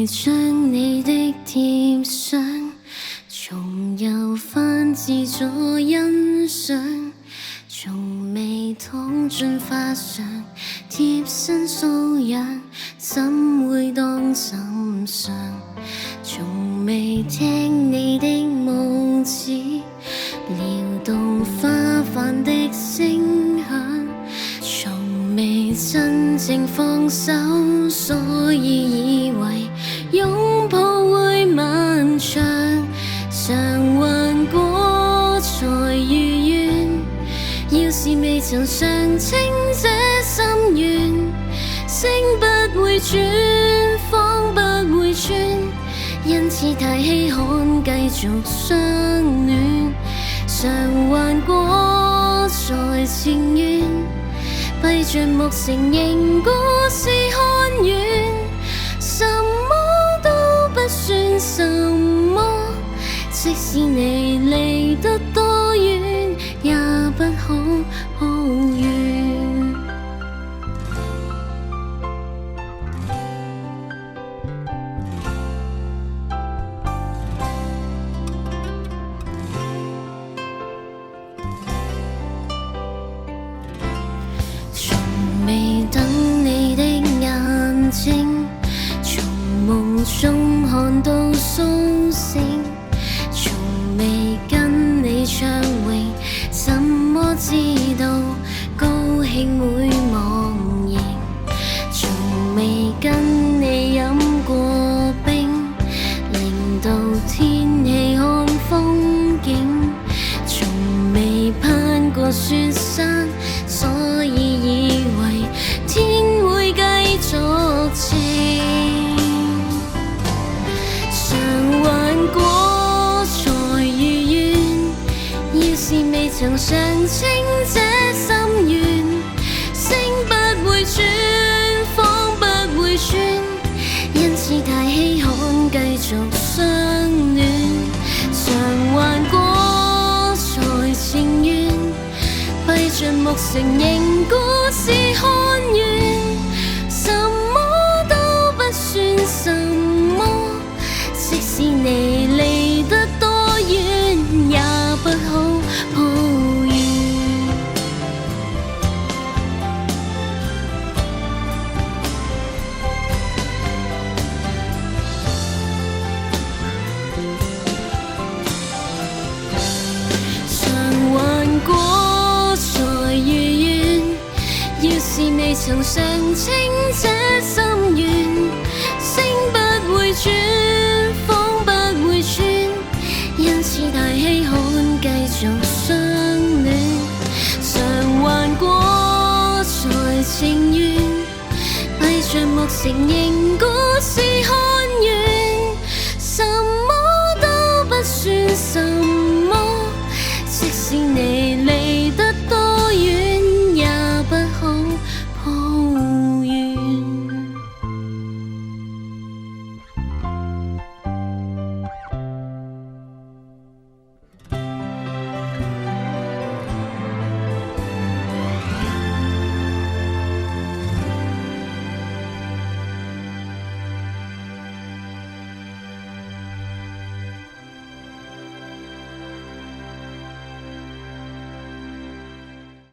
未將你的貼相重遊翻自助欣賞，從未躺進花上貼身搔癢，怎會當尋常？從未聽你的拇指撩動花瓣的聲響，從未真正放手，所以以為擁抱會漫長。償還過才如願，要是未曾嘗清這心願，星不會轉，風不會穿，因此太稀罕繼續相戀。償還過才情願，閉着目承認故事看遠，什麼都不算什麼，即使你離得多遠，也不可抱怨。從未等你的眼睛，從夢中看到甦醒，從未跟你暢泳，怎麼知道高興會忘形？從未跟你飲過冰，令到天氣看風景，從未攀過雪山，所以以為天會繼續晴。償還過才如願，要是未曾嘗清這心願，星不會轉，風不會穿，因此太稀罕繼續相戀。償還過才情願，閉着目承認故事看遠，什麼都不算什麼，即使你離得多遠，也不好抱怨。償還過才如願，要是未曾嘗清這心願，星不會轉，風不會穿，因此太稀罕繼續相戀。償還過才情願，閉着目承認故事看